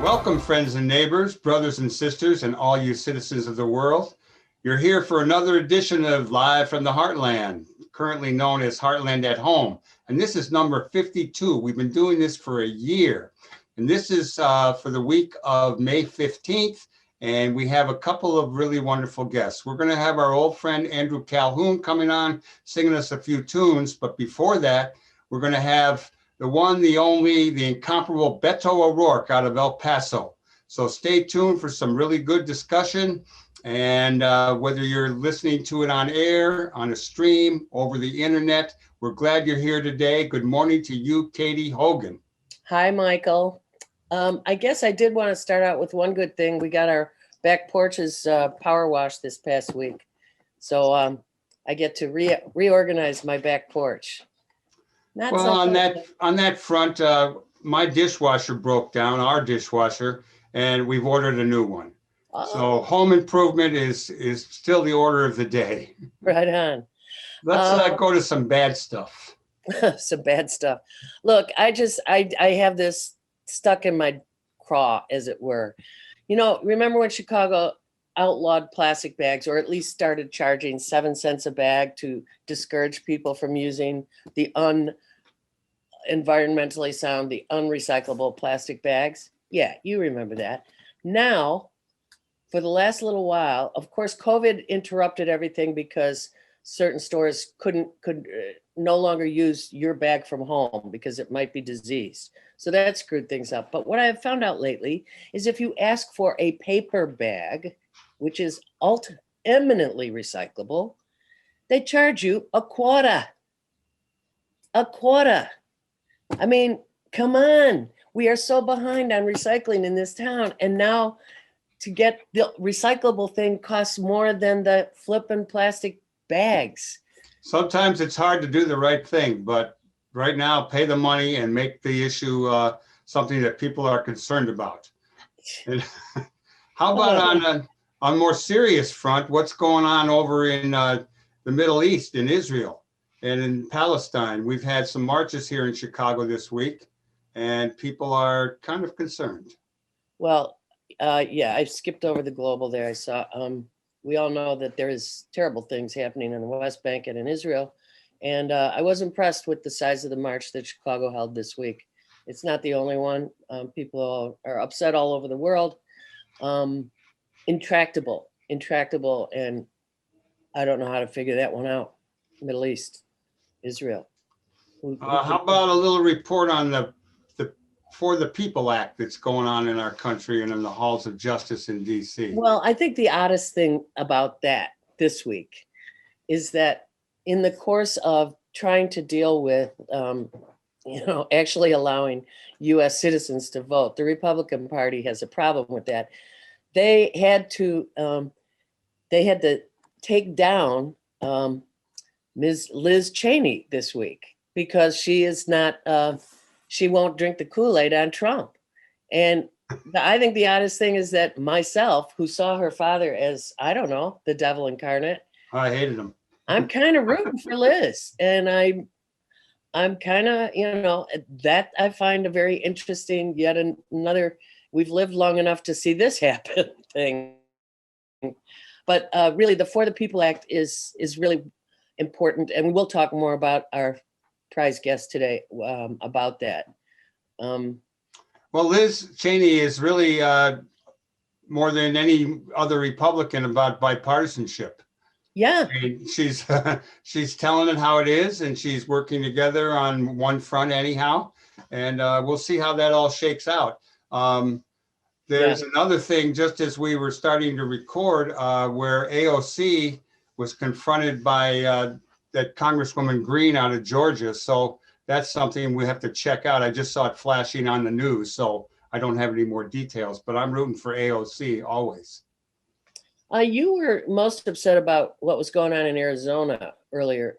Welcome, friends and neighbors, brothers and sisters, and all you citizens of the world. You're here for another edition of Live from the Heartland, currently known as Heartland at Home. And this is number 52. We've been doing this for a year. And this is for the week of May 15th. And we have a couple of really wonderful guests. We're going to have our old friend Andrew Calhoun coming on, singing us a few tunes. But before that, we're going to have the one, the only, the incomparable Beto O'Rourke out of El Paso. So stay tuned for some really good discussion. And whether you're listening to it on air, on a stream, over the internet, we're glad you're here today. Good morning to you, Katie Hogan. Hi, Michael. I guess I did want to start out with one good thing. We got our back porches power washed this past week. So I get to reorganize my back porch. Well, on that front, my dishwasher broke down, our dishwasher, and we've ordered a new one. Oh. So home improvement is still the order of the day. Right on. Let's go to some bad stuff. Some bad stuff. Look, I have this stuck in my craw, as it were. You know, remember when Chicago outlawed plastic bags, or at least started charging 7 cents a bag to discourage people from using the environmentally sound, the unrecyclable plastic bags? Yeah, you remember that. Now, for the last little while, of course, COVID interrupted everything because certain stores could no longer use your bag from home because it might be diseased. So that screwed things up. But what I have found out lately is if you ask for a paper bag, which is eminently recyclable, they charge you a quarter. A quarter. I mean, come on. We are so behind on recycling in this town. And now to get the recyclable thing costs more than the flippin' plastic bags. Sometimes it's hard to do the right thing, but right now, pay the money and make the issue something that people are concerned about. And how about on more serious front, what's going on over in the Middle East, in Israel and in Palestine? We've had some marches here in Chicago this week, and people are kind of concerned. Well, yeah, I skipped over the global there. I saw, we all know that there is terrible things happening in the West Bank and in Israel. And I was impressed with the size of the march that Chicago held this week. It's not the only one. People are upset all over the world. Intractable, and I don't know how to figure that one out. Middle East, Israel. How about a little report on the For the People Act that's going on in our country and in the halls of justice in DC? Well, I think the oddest thing about that this week is that in the course of trying to deal with, actually allowing U.S. citizens to vote, the Republican Party has a problem with that. They had to take down Ms. Liz Cheney this week because she is not. She won't drink the Kool-Aid on Trump. And I think the oddest thing is that myself, who saw her father as, I don't know, the devil incarnate. I hated him. I'm kind of rooting for Liz. And I'm kind of, that I find a very interesting, yet another, we've lived long enough to see this happen thing. But really, the For the People Act is really important. And we'll talk more about our prize guest today about that. Well, Liz Cheney is really more than any other Republican about bipartisanship. Yeah, I mean, she's telling it how it is, and she's working together on one front anyhow. And we'll see how that all shakes out. There's another thing, just as we were starting to record, where AOC was confronted by that Congresswoman Green out of Georgia. So that's something we have to check out. I just saw it flashing on the news, so I don't have any more details, but I'm rooting for AOC always. You were most upset about what was going on in Arizona earlier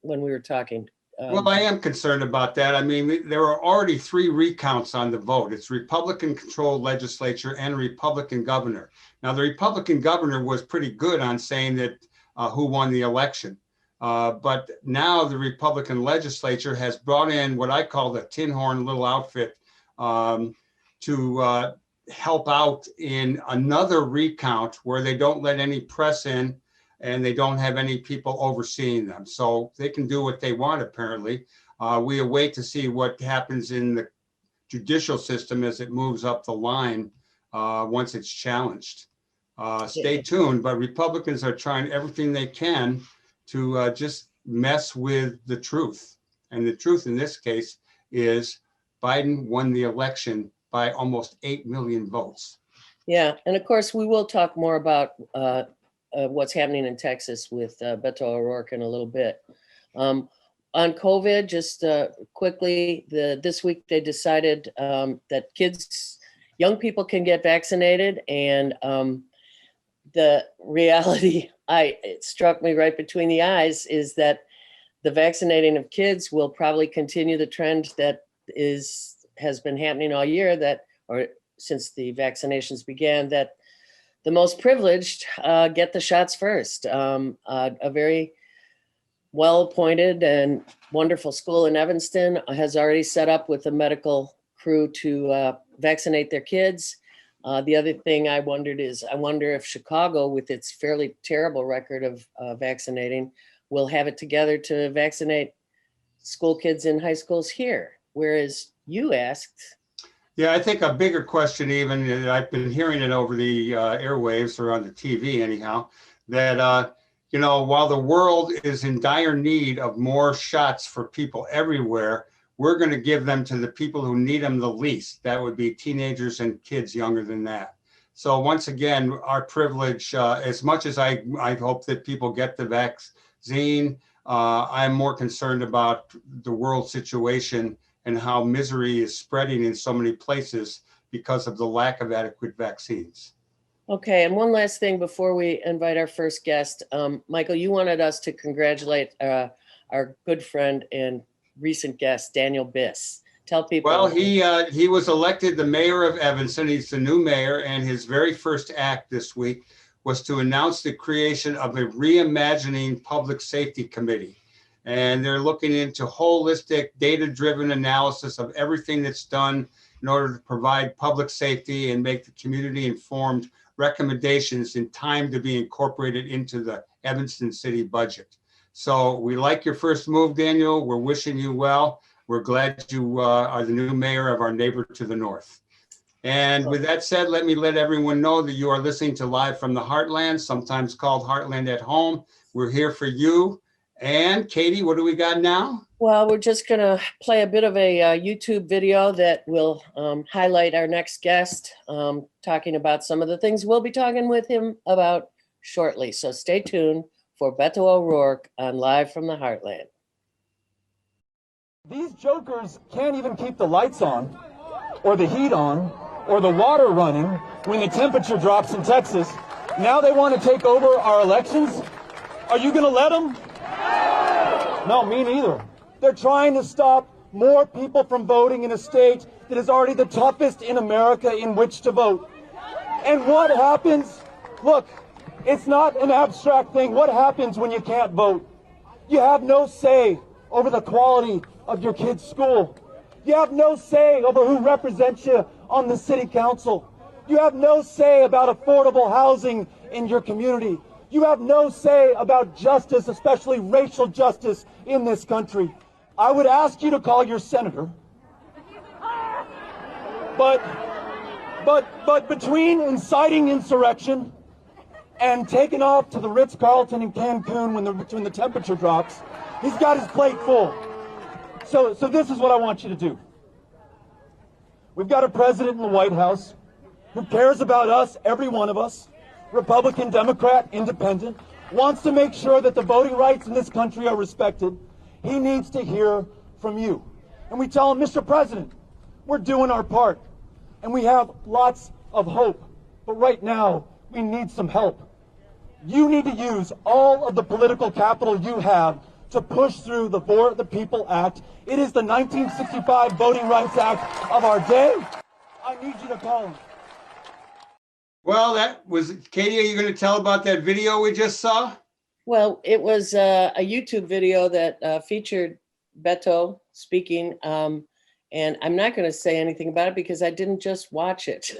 when we were talking. Well, I am concerned about that. I mean, there are already 3 recounts on the vote. It's Republican-controlled legislature and Republican governor. Now, the Republican governor was pretty good on saying that who won the election. But now the Republican legislature has brought in what I call the tin horn little outfit to help out in another recount where they don't let any press in and they don't have any people overseeing them. So they can do what they want, apparently. We await to see what happens in the judicial system as it moves up the line once it's challenged. Stay tuned, but Republicans are trying everything they can to just mess with the truth. And the truth in this case is Biden won the election by almost 8 million votes. Yeah, and of course, we will talk more about what's happening in Texas with Beto O'Rourke in a little bit. On COVID, just quickly, this week they decided that young people can get vaccinated, and the reality, it struck me right between the eyes, is that the vaccinating of kids will probably continue the trend that has been happening all year, or since the vaccinations began, that the most privileged get the shots first. A very well-appointed and wonderful school in Evanston has already set up with a medical crew to vaccinate their kids. The other thing I wondered is, I wonder if Chicago, with its fairly terrible record of vaccinating, will have it together to vaccinate school kids in high schools here. Whereas you asked. Yeah, I think a bigger question, even, and I've been hearing it over the airwaves or on the TV anyhow, that, you know, while the world is in dire need of more shots for people everywhere, we're going to give them to the people who need them the least. That would be teenagers and kids younger than that. So once again, our privilege, as much as I hope that people get the vaccine, I'm more concerned about the world situation and how misery is spreading in so many places because of the lack of adequate vaccines. Okay, and one last thing before we invite our first guest. Michael, you wanted us to congratulate our good friend and recent guest, Daniel Biss. Tell people. Well, he was elected the mayor of Evanston. He's the new mayor, and his very first act this week was to announce the creation of a reimagining public safety committee. And they're looking into holistic, data-driven analysis of everything that's done in order to provide public safety and make the community-informed recommendations in time to be incorporated into the Evanston city budget. So we like your first move, Daniel. We're wishing you well. We're glad you are the new mayor of our neighbor to the north. And with that said, let everyone know that you are listening to Live from the Heartland, sometimes called Heartland at Home. We're here for you. And Katie, what do we got now? Well, we're just going to play a bit of a YouTube video that will highlight our next guest, talking about some of the things we'll be talking with him about shortly. So stay tuned for Beto O'Rourke on Live from the Heartland. These jokers can't even keep the lights on, or the heat on, or the water running when the temperature drops in Texas. Now they want to take over our elections? Are you going to let them? No, me neither. They're trying to stop more people from voting in a state that is already the toughest in America in which to vote. And what happens? Look, it's not an abstract thing. What happens when you can't vote? You have no say over the quality of your kid's school. You have no say over who represents you on the city council. You have no say about affordable housing in your community. You have no say about justice, especially racial justice in this country. I would ask you to call your senator. But between inciting insurrection and taking off to the Ritz-Carlton in Cancun when the temperature drops, he's got his plate full. So this is what I want you to do. We've got a president in the White House who cares about us, every one of us, Republican, Democrat, Independent, wants to make sure that the voting rights in this country are respected. He needs to hear from you. And we tell him, Mr. President, we're doing our part. And we have lots of hope. But right now, we need some help. You need to use all of the political capital you have to push through the For the People Act. It is the 1965 Voting Rights Act of our day. I need you to call him. Well, that was, Katie, are you going to tell about that video we just saw? Well, it was a YouTube video that featured Beto speaking, And I'm not going to say anything about it because I didn't just watch it.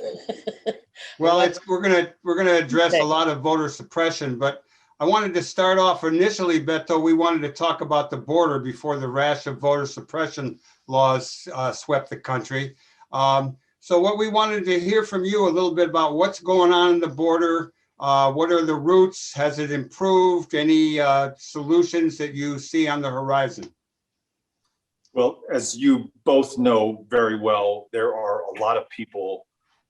Well, we're gonna address a lot of voter suppression, but I wanted to start off initially, Beto. We wanted to talk about the border before the rash of voter suppression laws swept the country. So what we wanted to hear from you a little bit about what's going on in the border. What are the routes? Has it improved? Any solutions that you see on the horizon? Well, as you both know very well, there are a lot of people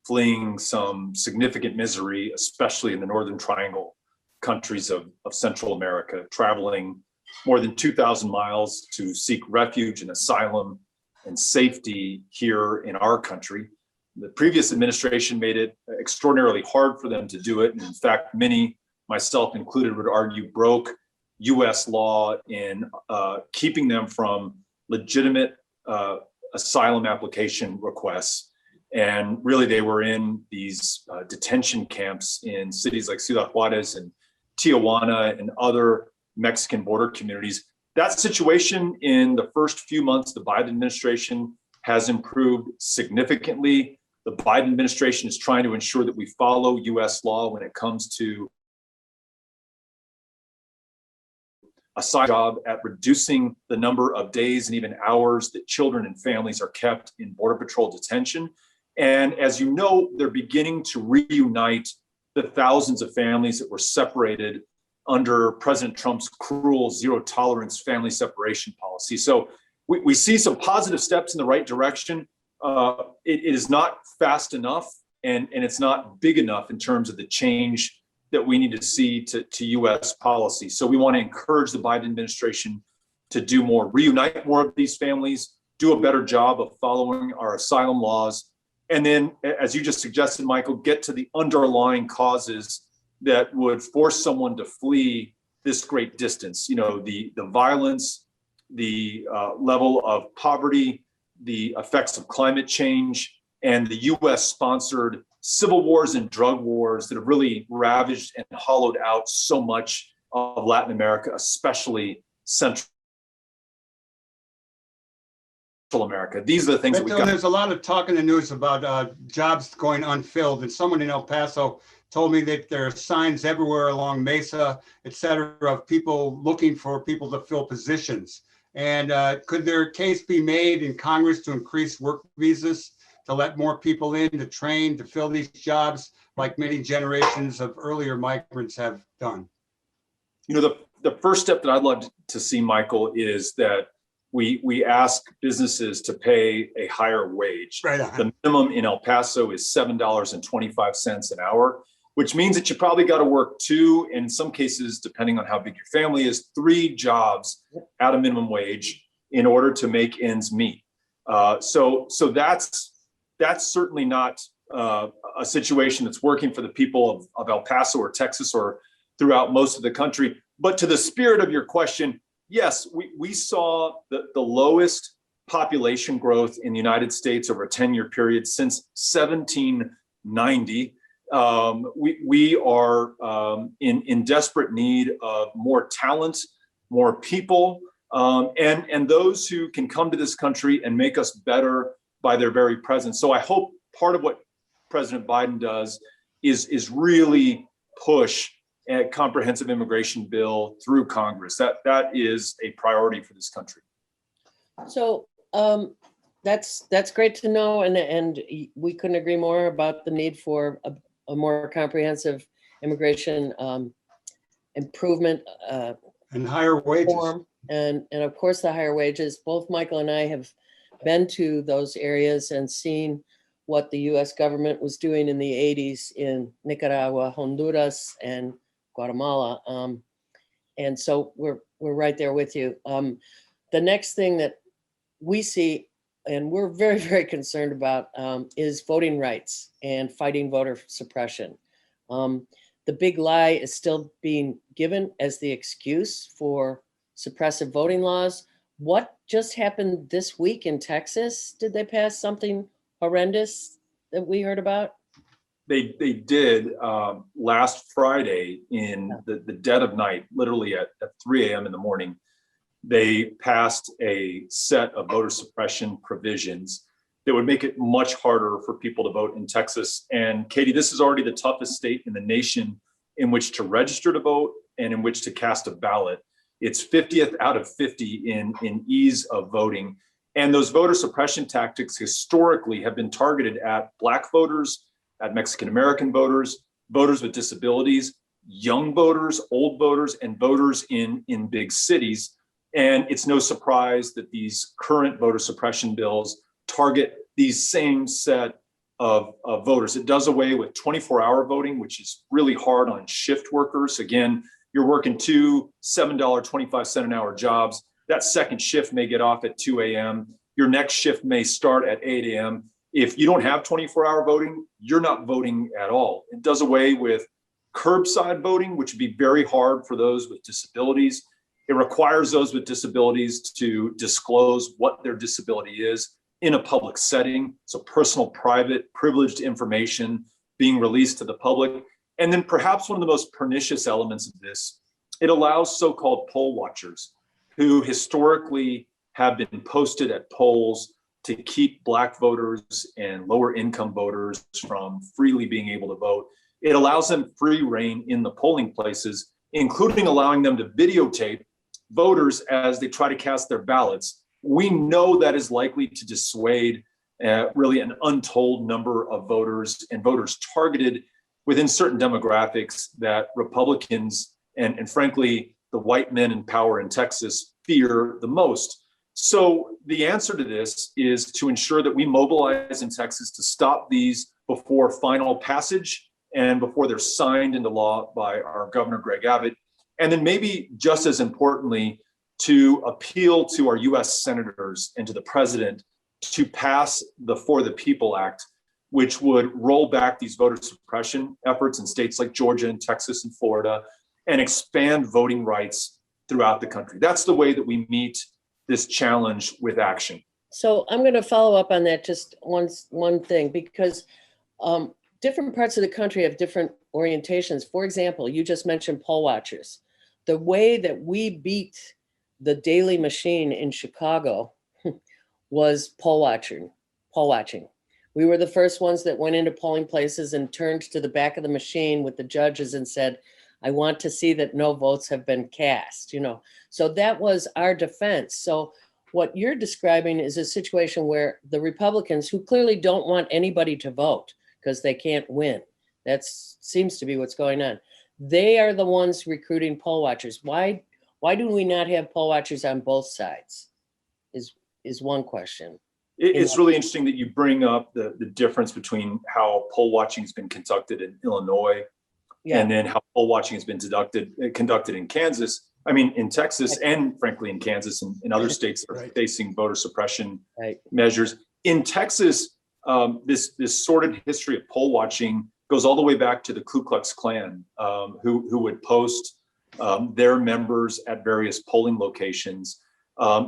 fleeing some significant misery, especially in the Northern Triangle countries of Central America, traveling more than 2,000 miles to seek refuge and asylum and safety here in our country. The previous administration made it extraordinarily hard for them to do it. And in fact, many, myself included, would argue broke US law in keeping them from legitimate asylum application requests. And really, they were in these detention camps in cities like Ciudad Juarez and Tijuana and other Mexican border communities. That situation in the first few months of the Biden administration has improved significantly. The Biden administration is trying to ensure that we follow US law when it comes to a side job at reducing the number of days and even hours that children and families are kept in Border Patrol detention. And as you know, they're beginning to reunite the thousands of families that were separated under President Trump's cruel zero tolerance family separation policy. So we see some positive steps in the right direction. It is not fast enough and it's not big enough in terms of the change that we need to see to US policy. So we want to encourage the Biden administration to do more, reunite more of these families, do a better job of following our asylum laws. And then, as you just suggested, Michael, get to the underlying causes that would force someone to flee this great distance. You know, the violence, the level of poverty, the effects of climate change, and the US sponsored civil wars and drug wars that have really ravaged and hollowed out so much of Latin America, especially Central America. These are the things that we got. There's a lot of talk in the news about jobs going unfilled, and someone in El Paso told me that there are signs everywhere along Mesa, et cetera, of people looking for people to fill positions. And could there a case be made in Congress to increase work visas, to let more people in, to train, to fill these jobs like many generations of earlier migrants have done? You know, the first step that I'd love to see, Michael, is that we ask businesses to pay a higher wage. Right on. The minimum in El Paso is $7.25 an hour, which means that you probably got to work 2, and in some cases, depending on how big your family is, 3 jobs at a minimum wage in order to make ends meet. So that's certainly not a situation that's working for the people of El Paso or Texas or throughout most of the country. But to the spirit of your question, yes, we saw the lowest population growth in the United States over a 10-year period since 1790. We are in desperate need of more talent, more people, and those who can come to this country and make us better by their very presence. So I hope part of what President Biden does is really push a comprehensive immigration bill through Congress. That is a priority for this country. So that's great to know, and we couldn't agree more about the need for a more comprehensive immigration improvement and higher wages. And of course the higher wages. Both Michael and I have been to those areas and seen what the US government was doing in the 80s in Nicaragua, Honduras, and Guatemala. And so we're right there with you. The next thing that we see, and we're very, very concerned about, is voting rights and fighting voter suppression. The big lie is still being given as the excuse for suppressive voting laws. What just happened this week in Texas? Did they pass something horrendous that we heard about? They did last Friday in the dead of night, literally at 3 a.m. in the morning. they passed a set of voter suppression provisions that would make it much harder for people to vote in Texas. And Katie, this is already the toughest state in the nation in which to register to vote and in which to cast a ballot. It's 50th out of 50 in ease of voting. And those voter suppression tactics historically have been targeted at Black voters, at Mexican-American voters, voters with disabilities, young voters, old voters, and voters in big cities. And it's no surprise that these current voter suppression bills target these same set of voters. It does away with 24-hour voting, which is really hard on shift workers. Again, you're working two $7.25 an hour jobs. That second shift may get off at 2 a.m. Your next shift may start at 8 a.m. If you don't have 24-hour voting, you're not voting at all. It does away with curbside voting, which would be very hard for those with disabilities. It requires those with disabilities to disclose what their disability is in a public setting. So personal, private, privileged information being released to the public. And then perhaps one of the most pernicious elements of this, it allows so-called poll watchers who historically have been posted at polls to keep Black voters and lower income voters from freely being able to vote. It allows them free reign in the polling places, including allowing them to videotape voters as they try to cast their ballots. We know that is likely to dissuade really an untold number of voters and voters targeted within certain demographics that Republicans and frankly, the white men in power in Texas fear the most. So the answer to this is to ensure that we mobilize in Texas to stop these before final passage and before they're signed into law by our Governor Greg Abbott. And then maybe just as importantly, to appeal to our US senators and to the president to pass the For the People Act, which would roll back these voter suppression efforts in states like Georgia and Texas and Florida and expand voting rights throughout the country. That's the way that we meet this challenge with action. So I'm going to follow up on that just one thing, because different parts of the country have different orientations. For example, you just mentioned poll watchers. The way that we beat the daily machine in Chicago was poll watching. We were the first ones that went into polling places and turned to the back of the machine with the judges and said, I want to see that no votes have been cast, So that was our defense. So what you're describing is a situation where the Republicans, who clearly don't want anybody to vote because they can't win, that seems to be what's going on. They are the ones recruiting poll watchers. Why do we not have poll watchers on both sides is one question. It's really interesting that you bring up the difference between how poll watching has been conducted in Illinois and then how poll watching has been conducted in Kansas. I mean, in Texas and frankly in Kansas and in other states that are facing voter suppression measures. In Texas, this sordid history of poll watching goes all the way back to the Ku Klux Klan, who would post their members at various polling locations.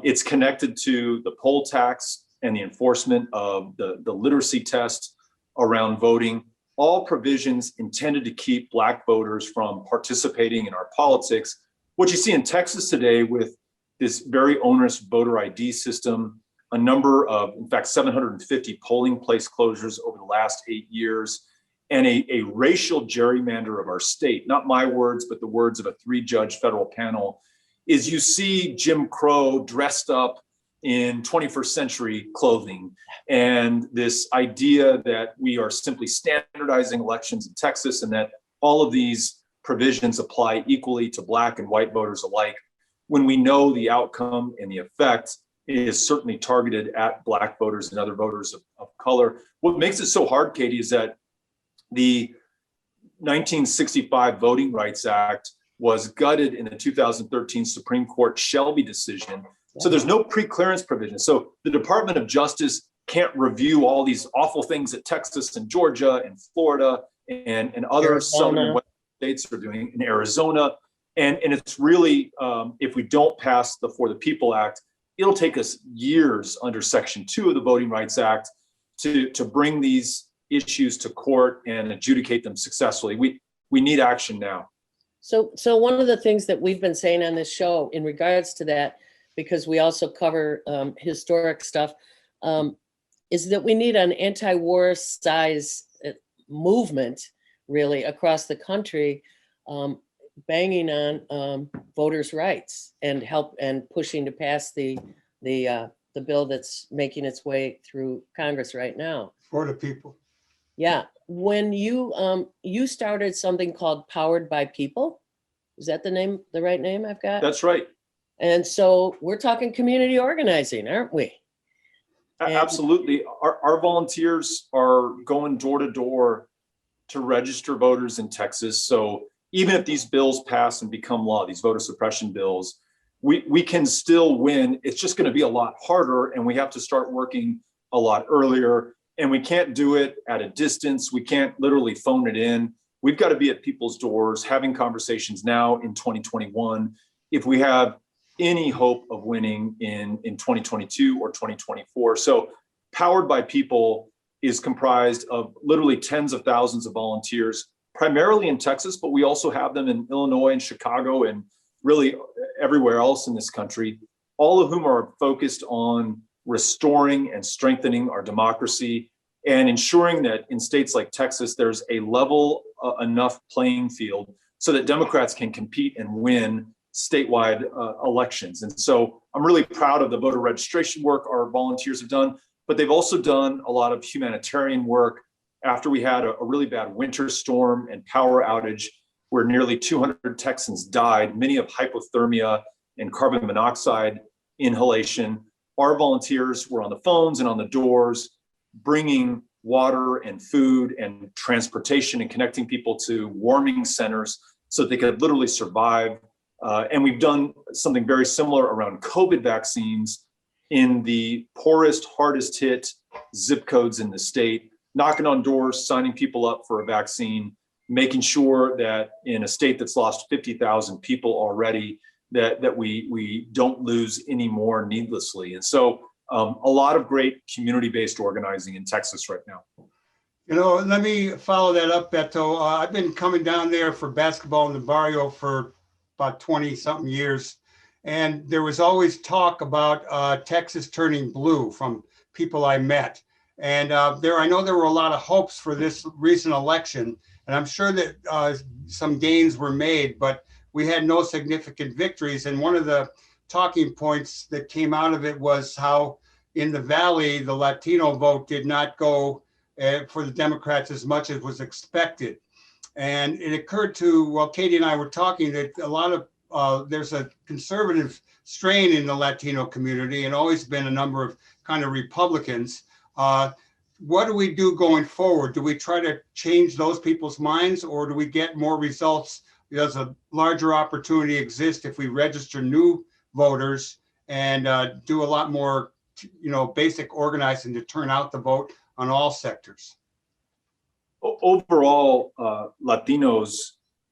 It's connected to the poll tax and the enforcement of the literacy test around voting, all provisions intended to keep Black voters from participating in our politics. What you see in Texas today with this very onerous voter ID system, a number of, in fact, 750 polling place closures over the last 8 years, and a racial gerrymander of our state, not my words, but the words of a 3-judge federal panel, is you see Jim Crow dressed up in 21st century clothing. And this idea that we are simply standardizing elections in Texas and that all of these provisions apply equally to Black and white voters alike, when we know the outcome and the effect is certainly targeted at Black voters and other voters of color. What makes it so hard, Katie, is that the 1965 Voting Rights Act was gutted in the 2013 Supreme Court Shelby decision. So there's no pre-clearance provision. So the Department of Justice can't review all these awful things that Texas and Georgia and Florida and other southern states are doing in Arizona. And it's really, if we don't pass the For the People Act, it'll take us years under Section 2 of the Voting Rights Act to bring these issues to court and adjudicate them successfully. We need action now. So one of the things that we've been saying on this show in regards to that, because we also cover historic stuff, is that we need an anti-war size movement really across the country, banging on voters' rights and pushing to pass the bill that's making its way through Congress right now. For the people. Yeah. When you started something called Powered by People, is that the right name I've got? That's right. And so we're talking community organizing, aren't we? Absolutely. Our volunteers are going door to door to register voters in Texas. So even if these bills pass and become law, these voter suppression bills, we can still win. It's just going to be a lot harder, and we have to start working a lot earlier. And we can't do it at a distance. We can't literally phone it in. We've got to be at people's doors, having conversations now in 2021. If we have any hope of winning in 2022 or 2024. So Powered by People is comprised of literally tens of thousands of volunteers, primarily in Texas, but we also have them in Illinois and Chicago and really everywhere else in this country, all of whom are focused on restoring and strengthening our democracy and ensuring that in states like Texas, there's a level enough playing field so that Democrats can compete and win statewide elections. And so I'm really proud of the voter registration work our volunteers have done, but they've also done a lot of humanitarian work after we had a really bad winter storm and power outage where nearly 200 Texans died, many of hypothermia and carbon monoxide inhalation. Our volunteers were on the phones and on the doors, bringing water and food and transportation and connecting people to warming centers so that they could literally survive. And we've done something very similar around COVID vaccines in the poorest, hardest hit zip codes in the state, knocking on doors, signing people up for a vaccine, making sure that in a state that's lost 50,000 people already, that we don't lose any more needlessly. And so a lot of great community-based organizing in Texas right now. You know, let me follow that up, Beto. I've been coming down there for basketball in the barrio for about 20 something years. And there was always talk about Texas turning blue from people I met. And I know there were a lot of hopes for this recent election. And I'm sure that some gains were made, but we had no significant victories. And one of the talking points that came out of it was how in the Valley, the Latino vote did not go for the Democrats as much as was expected. And it occurred to, while Katie and I were talking, that a lot of, there's a conservative strain in the Latino community and always been a number of kind of Republicans. What do we do going forward? Do we try to change those people's minds, or do we get more results? Does a larger opportunity exist if we register new voters and do a lot more, basic organizing to turn out the vote on all sectors? Overall, Latinos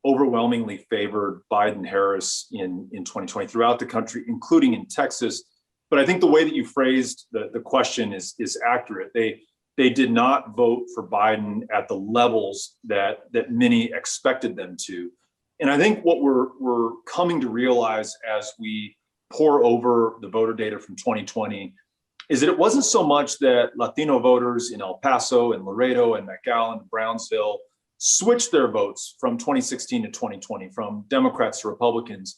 overwhelmingly favored Biden-Harris in 2020 throughout the country, including in Texas. But I think the way that you phrased the question is accurate. They did not vote for Biden at the levels that many expected them to. And I think what we're coming to realize as we pore over the voter data from 2020 is that it wasn't so much that Latino voters in El Paso and Laredo and McAllen and Brownsville switched their votes from 2016 to 2020, from Democrats to Republicans,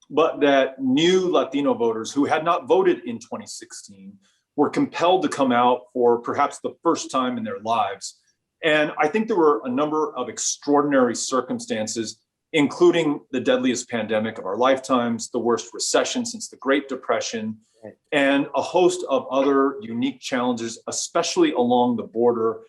but that new Latino voters who had not voted in 2016 were compelled to come out for perhaps the first time in their lives. And I think there were a number of extraordinary circumstances, including the deadliest pandemic of our lifetimes, the worst recession since the Great Depression, and a host of other unique challenges, especially along the border,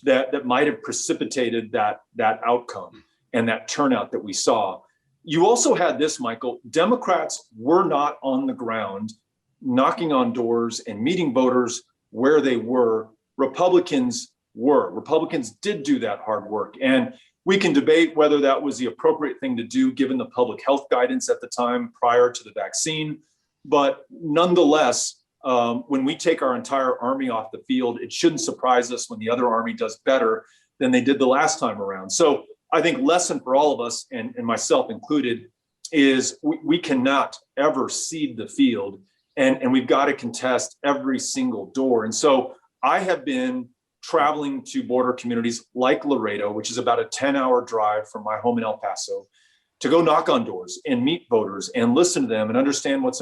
that might have precipitated that outcome and that turnout that we saw. You also had this, Michael. Democrats were not on the ground knocking on doors and meeting voters where they were. Republicans were. Republicans did do that hard work. And we can debate whether that was the appropriate thing to do given the public health guidance at the time prior to the vaccine. But nonetheless, when we take our entire army off the field, it shouldn't surprise us when the other army does better than they did the last time around. So I think lesson for all of us, and myself included, is we cannot ever cede the field, and we've got to contest every single door. And so I have been traveling to border communities like Laredo, which is about a 10-hour drive from my home in El Paso, to go knock on doors and meet voters and listen to them and understand what's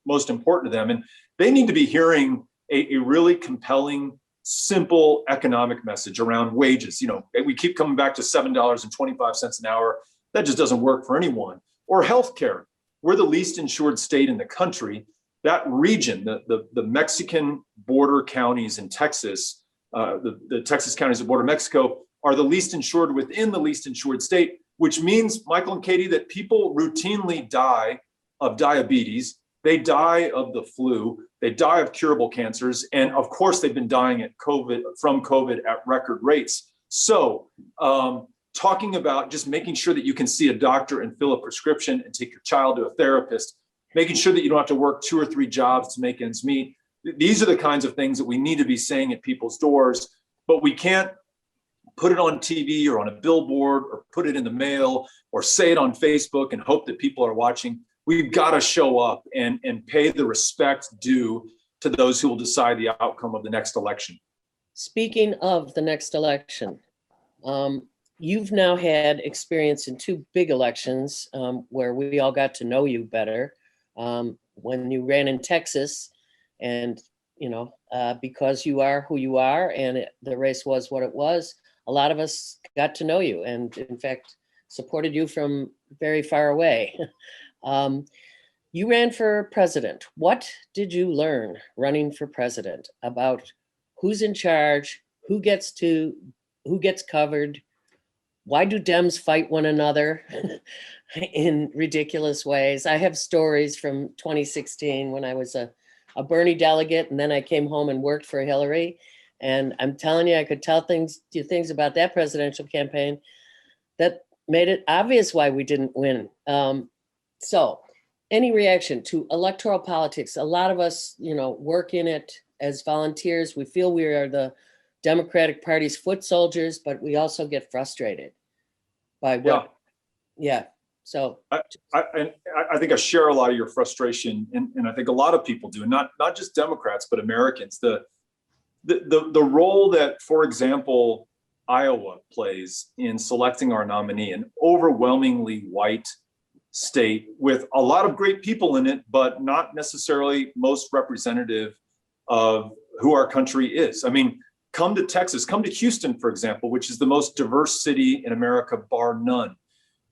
most important to them. And they need to be hearing a really compelling, simple economic message around wages. You know, we keep coming back to $7.25 an hour. That just doesn't work for anyone. Or healthcare. We're the least insured state in the country. That region, the Mexican border counties in Texas, the Texas counties that border Mexico, are the least insured within the least insured state, which means, Michael and Katie, that people routinely die of diabetes. They die of the flu. They die of curable cancers. And of course, they've been dying from COVID at record rates. So talking about just making sure that you can see a doctor and fill a prescription and take your child to a therapist, making sure that you don't have to work 2 or 3 jobs to make ends meet. These are the kinds of things that we need to be saying at people's doors, but we can't put it on TV or on a billboard or put it in the mail or say it on Facebook and hope that people are watching. We've got to show up and pay the respect due to those who will decide the outcome of the next election. Speaking of the next election, you've now had experience in 2 big elections where we all got to know you better. When you ran in Texas, and because you are who you are, and the race was what it was, a lot of us got to know you, and in fact supported you from very far away. You ran for president. What did you learn running for president about who's in charge, who gets covered? Why do Dems fight one another in ridiculous ways? I have stories from 2016 when I was a Bernie delegate, and then I came home and worked for Hillary. And I'm telling you, I could tell you things about that presidential campaign that made it obvious why we didn't win. So any reaction to electoral politics? A lot of us, work in it as volunteers. We feel we are the Democratic Party's foot soldiers, but we also get frustrated by what. Yeah. So I think I share a lot of your frustration, and I think a lot of people do, not just Democrats, but Americans. The role that, for example, Iowa plays in selecting our nominee, an overwhelmingly white state with a lot of great people in it, but not necessarily most representative of who our country is. I mean, come to Texas, come to Houston, for example, which is the most diverse city in America, bar none.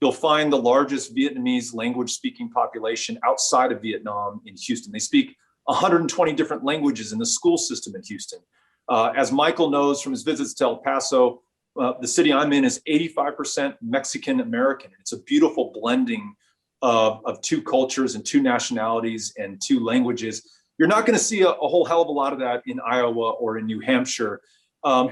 You'll find the largest Vietnamese language speaking population outside of Vietnam in Houston. They speak 120 different languages in the school system in Houston. As Michael knows from his visits to El Paso, the city I'm in is 85% Mexican American. It's a beautiful blending of 2 cultures and 2 nationalities and 2 languages. You're not going to see a whole hell of a lot of that in Iowa or in New Hampshire.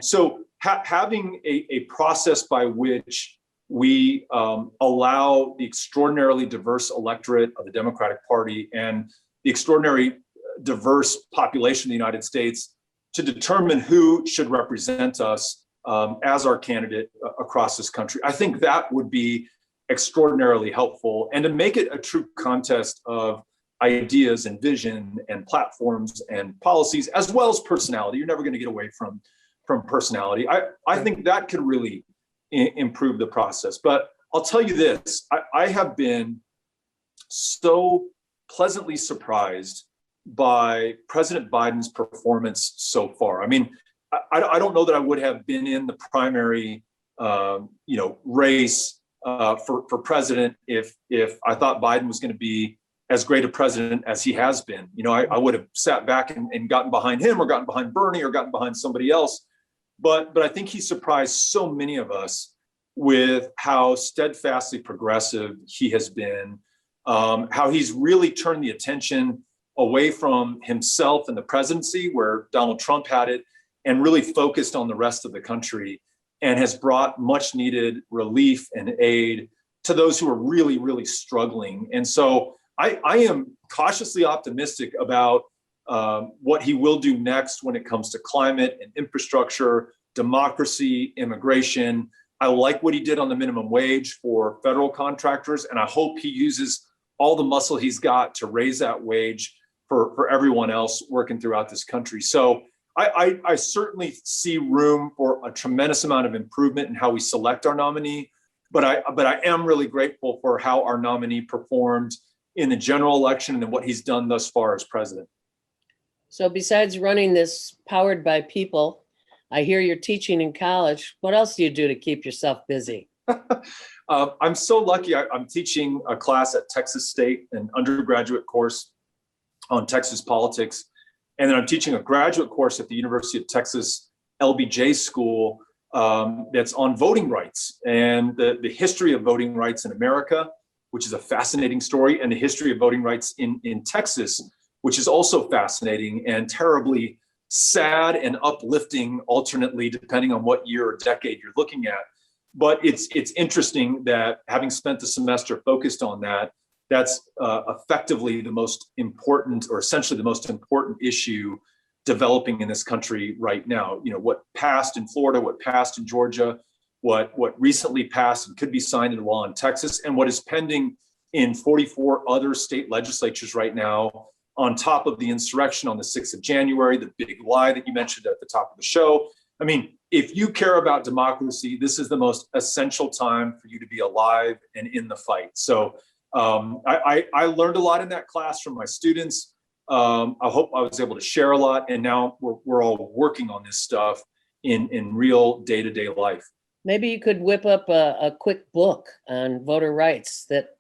So having a process by which we allow the extraordinarily diverse electorate of the Democratic Party and the extraordinary diverse population of the United States to determine who should represent us as our candidate across this country. I think that would be extraordinarily helpful, and to make it a true contest of ideas and vision and platforms and policies, as well as personality. You're never going to get away from personality. I think that could really improve the process. But I'll tell you this, I have been so pleasantly surprised by President Biden's performance so far. I mean, I don't know that I would have been in the primary race for president if I thought Biden was going to be as great a president as he has been. I would have sat back and gotten behind him, or gotten behind Bernie, or gotten behind somebody else. But I think he surprised so many of us with how steadfastly progressive he has been, how he's really turned the attention away from himself and the presidency, where Donald Trump had it, and really focused on the rest of the country, and has brought much needed relief and aid to those who are really, really struggling. And so I am cautiously optimistic about what he will do next when it comes to climate and infrastructure, democracy, immigration. I like what he did on the minimum wage for federal contractors, and I hope he uses all the muscle he's got to raise that wage for everyone else working throughout this country. So I certainly see room for a tremendous amount of improvement in how we select our nominee, but I am really grateful for how our nominee performed in the general election and what he's done thus far as president. So besides running this Powered by People, I hear you're teaching in college. What else do you do to keep yourself busy? I'm so lucky. I'm teaching a class at Texas State, an undergraduate course on Texas politics. And then I'm teaching a graduate course at the University of Texas LBJ School that's on voting rights and the history of voting rights in America, which is a fascinating story, and the history of voting rights in Texas, which is also fascinating and terribly sad and uplifting alternately, depending on what year or decade you're looking at. But it's interesting that having spent the semester focused on that, that's effectively the most important, or essentially the most important issue developing in this country right now. You know, what passed in Florida, what passed in Georgia, what recently passed and could be signed into law in Texas, and what is pending in 44 other state legislatures right now, on top of the insurrection on the 6th of January, the big lie that you mentioned at the top of the show. I mean, if you care about democracy, this is the most essential time for you to be alive and in the fight. So I learned a lot in that class from my students. I hope I was able to share a lot, and now we're all working on this stuff in real day-to-day life. Maybe you could whip up a quick book on voter rights that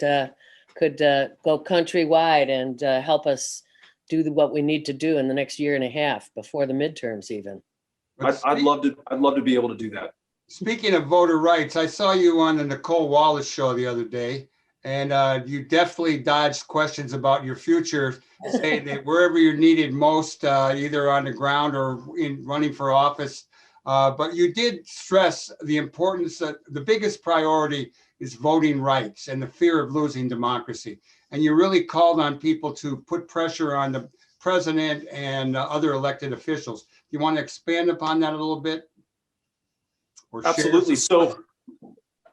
could go countrywide and help us do what we need to do in the next year and a half before the midterms even. I'd love to be able to do that. Speaking of voter rights, I saw you on the Nicole Wallace show the other day, and you definitely dodged questions about your future, saying that wherever you're needed most, either on the ground or in running for office. But you did stress the importance that the biggest priority is voting rights and the fear of losing democracy. And you really called on people to put pressure on the president and other elected officials. You want to expand upon that a little bit? Or absolutely. So,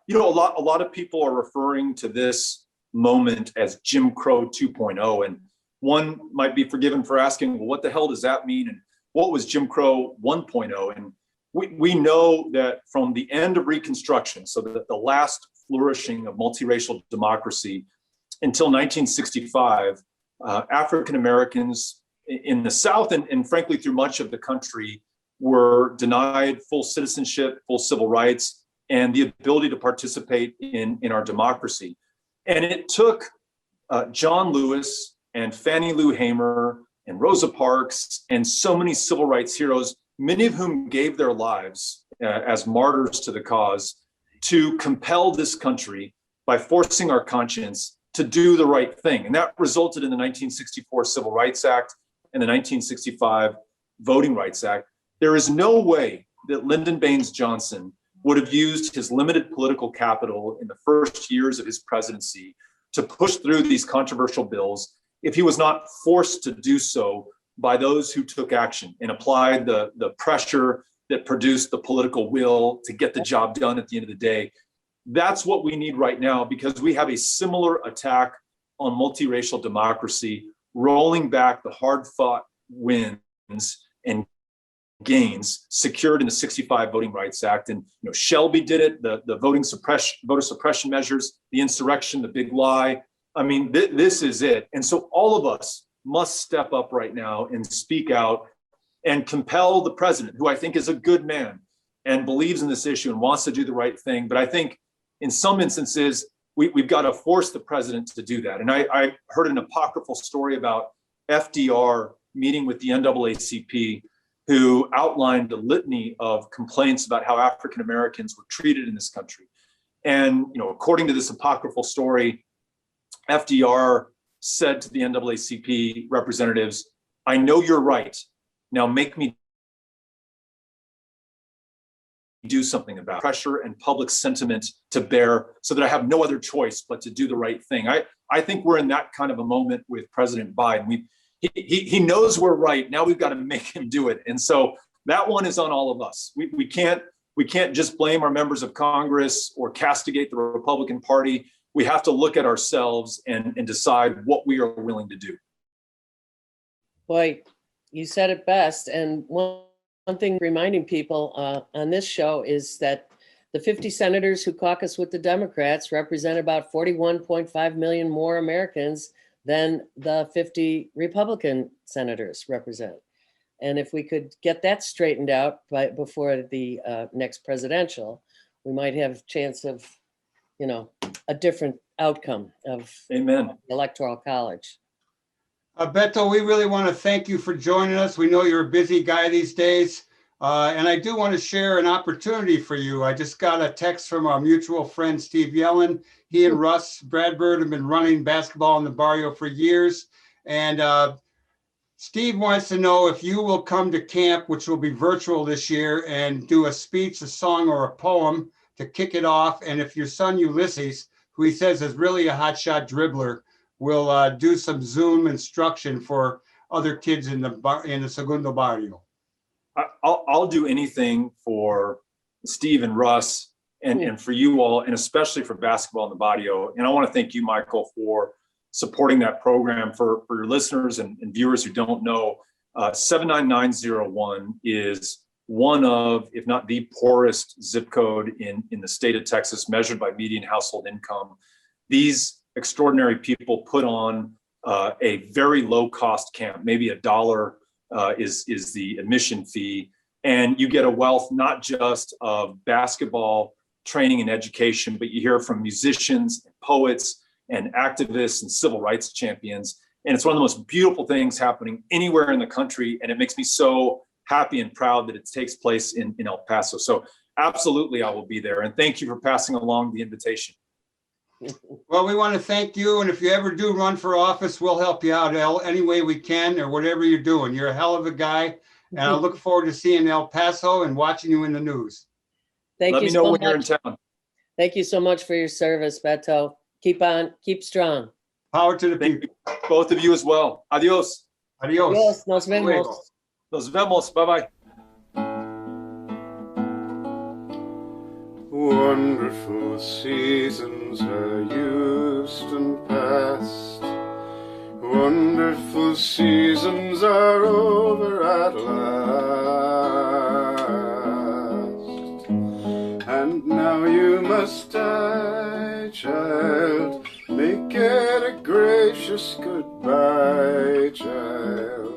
you know, a lot of people are referring to this moment as Jim Crow 2.0, and one might be forgiven for asking, well, what the hell does that mean? And what was Jim Crow 1.0? And we know that from the end of Reconstruction, so the last flourishing of multiracial democracy, until 1965, African Americans in the South and frankly through much of the country were denied full citizenship, full civil rights, and the ability to participate in our democracy. And it took John Lewis and Fannie Lou Hamer and Rosa Parks and so many civil rights heroes, many of whom gave their lives as martyrs to the cause, to compel this country by forcing our conscience to do the right thing. And that resulted in the 1964 Civil Rights Act and the 1965 Voting Rights Act. There is no way that Lyndon Baines Johnson would have used his limited political capital in the first years of his presidency to push through these controversial bills if he was not forced to do so by those who took action and applied the pressure that produced the political will to get the job done at the end of the day. That's what we need right now, because we have a similar attack on multiracial democracy, rolling back the hard-fought wins and gains secured in the 65 Voting Rights Act. And you know, Shelby did it, the voter suppression measures, the insurrection, the big lie. I mean, this is it. And so all of us must step up right now and speak out and compel the president, who I think is a good man and believes in this issue and wants to do the right thing. But I think in some instances, we've got to force the president to do that. And I heard an apocryphal story about FDR meeting with the NAACP, who outlined a litany of complaints about how African Americans were treated in this country. And you know, according to this apocryphal story, FDR said to the NAACP representatives, "I know you're right. Now make me do something about it. Pressure and public sentiment to bear so that I have no other choice but to do the right thing." I think we're in that kind of a moment with President Biden. He knows we're right. Now we've got to make him do it. And so that one is on all of us. We can't we can't just blame our members of Congress or castigate the Republican Party. We have to look at ourselves and decide what we are willing to do. Boy, you said it best. And one thing reminding people on this show is that the 50 senators who caucus with the Democrats represent about 41.5 million more Americans than the 50 Republican senators represent. And if we could get that straightened out before the next presidential, we might have a chance of, a different outcome of Amen. the Electoral College. Beto, we really want to thank you for joining us. We know you're a busy guy these days. And I do want to share an opportunity for you. I just got a text from our mutual friend, Steve Yellen. He and Russ Bradford have been running basketball in the barrio for years. And Steve wants to know if you will come to camp, which will be virtual this year, and do a speech, a song, or a poem to kick it off. And if your son Ulysses, who he says is really a hotshot dribbler, will do some Zoom instruction for other kids in the Segundo Barrio. I'll do anything for Steve and Russ and for you all, and especially for basketball in the barrio. And I want to thank you, Michael, for supporting that program. For your listeners and viewers who don't know, 79901 is one of, if not the poorest zip code in the state of Texas, measured by median household income. These extraordinary people put on a very low cost camp, maybe $1 is the admission fee. And you get a wealth not just of basketball training and education, but you hear from musicians, and poets, and activists and civil rights champions. And it's one of the most beautiful things happening anywhere in the country. And it makes me so happy and proud that it takes place in El Paso. So absolutely, I will be there. And thank you for passing along the invitation. Well, we want to thank you. And if you ever do run for office, we'll help you out any way we can, or whatever you're doing. You're a hell of a guy. And I look forward to seeing El Paso and watching you in the news. Let me know when you're in town. Thank you so much for your service, Beto. Keep on, keep strong. Power to the Thank people. you, both of you as well. Adios. Adios. Adios, nos vemos. Nos vemos. Bye-bye. Wonderful seasons are used and past. Wonderful seasons are over at last. And now you must die, child. Make it a gracious goodbye, child.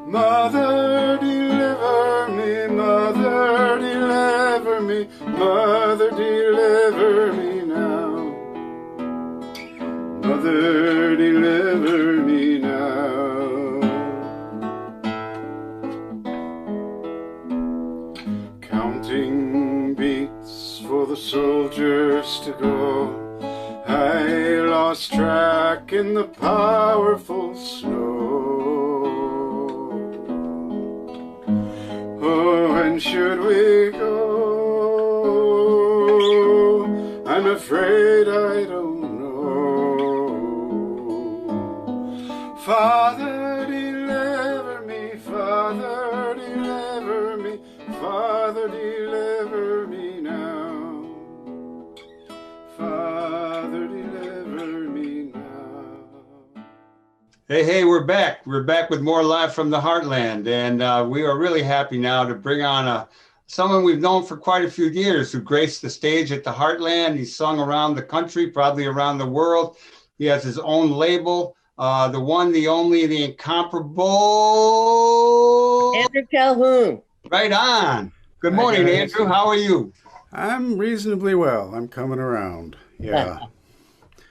Mother, deliver me, mother, deliver me, mother, deliver me now. Mother, deliver me now. Counting beats for the soldiers to go, I lost track in the powerful snow. Oh, when should we go? I'm afraid I don't know. Father, deliver me, Father, deliver me, Father, deliver me now. Father, deliver me now. Hey, we're back. We're back with more Live from the Heartland. And we are really happy now to bring on someone we've known for quite a few years who graced the stage at the Heartland. He's sung around the country, probably around the world. He has his own label, the one, the only, the incomparable Andrew Calhoun. Right on. Good morning, Andrew. How are you? I'm reasonably well. I'm coming around. Yeah.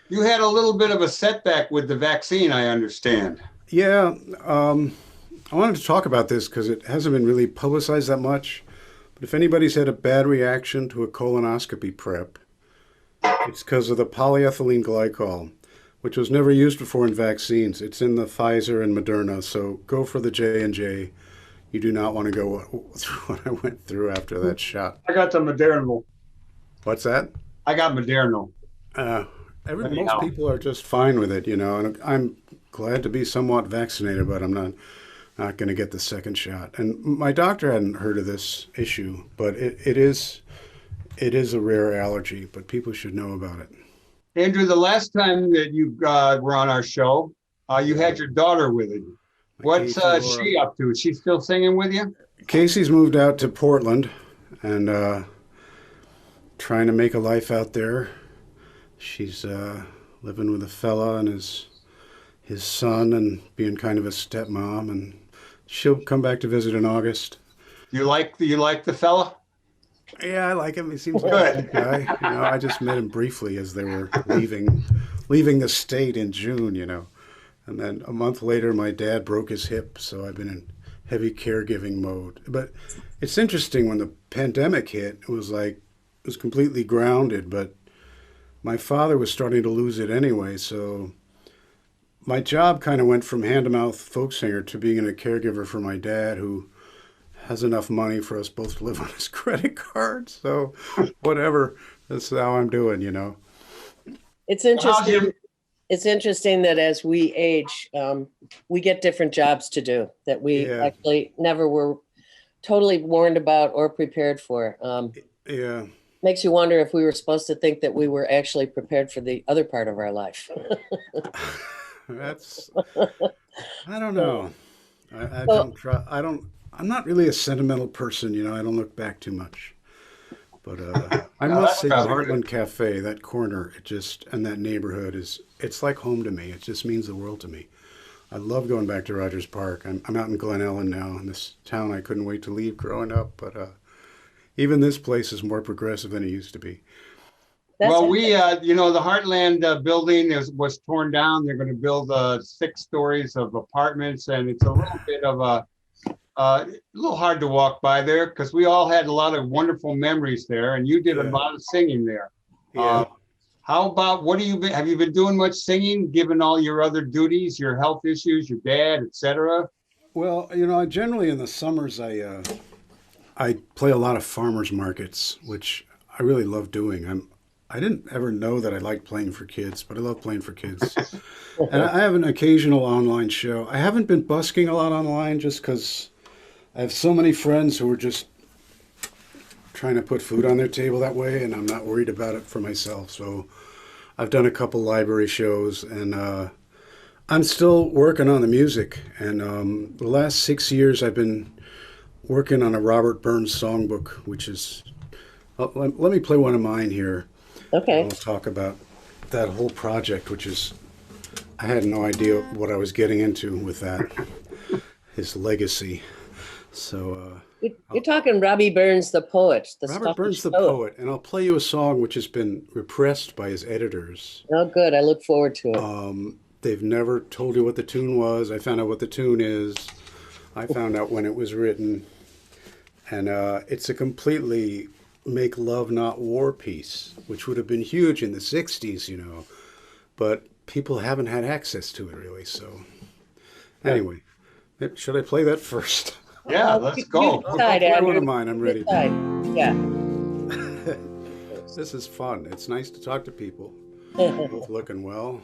You had a little bit of a setback with the vaccine, I understand. Yeah. I wanted to talk about this because it hasn't been really publicized that much. But if anybody's had a bad reaction to a colonoscopy prep, it's because of the polyethylene glycol, which was never used before in vaccines. It's in the Pfizer and Moderna. So go for the J&J. You do not want to go through what I went through after that shot. I got the Moderna. What's that? I got Moderna. Most people are just fine with it, and I'm glad to be somewhat vaccinated, but I'm not not going to get the second shot. And my doctor hadn't heard of this issue, but it is a rare allergy, but people should know about it. Andrew, the last time that you were on our show, you had your daughter with you. What's she up to? Is she still singing with you? Casey's moved out to Portland and trying to make a life out there. She's living with a fella and his son and being kind of a stepmom, and she'll come back to visit in August. You like the fella? Yeah, I like him. He seems like a good guy. I just met him briefly as they were leaving the state in June, And then a month later, my dad broke his hip, so I've been in heavy caregiving mode. But it's interesting, when the pandemic hit, it was completely grounded, but my father was starting to lose it anyway, so my job kind of went from hand-to-mouth folk singer to being a caregiver for my dad, who has enough money for us both to live on his credit card. So whatever, that's how I'm doing, It's interesting. It's interesting that as we age, we get different jobs to do that we actually never were totally warned about or prepared for. Yeah. Makes you wonder if we were supposed to think that we were actually prepared for the other part of our life. I don't know. I'm not really a sentimental person, I don't look back too much. But I must say the Heartland Cafe, that corner, and that neighborhood it's like home to me. It just means the world to me. I love going back to Rogers Park. I'm out in Glen Ellen now, in this town I couldn't wait to leave growing up. But even this place is more progressive than it used to be. Well, the Heartland building was torn down. They're going to build 6 stories of apartments, and it's a little bit of a little hard to walk by there, because we all had a lot of wonderful memories there, and you did a lot of singing there. Yeah. How about, have you been doing much singing, given all your other duties, your health issues, your dad, etc.? Well, generally in the summers I play a lot of farmers markets, which I really love doing. I didn't ever know that I liked playing for kids, but I love playing for kids. And I have an occasional online show. I haven't been busking a lot online just because I have so many friends who are just trying to put food on their table that way, and I'm not worried about it for myself. So I've done a couple library shows, and I'm still working on the music. And the last 6 years I've been working on a Robert Burns songbook, which is, let me play one of mine here. Okay. We'll talk about that whole project, which is, I had no idea what I was getting into with that, his legacy. So you're talking Robbie Burns, the poet. Robert Burns, the poet. And I'll play you a song which has been repressed by his editors. Oh, good. I look forward to it. They've never told you what the tune was. I found out what the tune is. I found out when it was written. And it's a completely make love not war piece, which would have been huge in the 60s, but people haven't had access to it really. So anyway, should I play that first? Yeah, let's go. Play one of mine. I'm ready. Yeah. This is fun. It's nice to talk to people. Both looking well.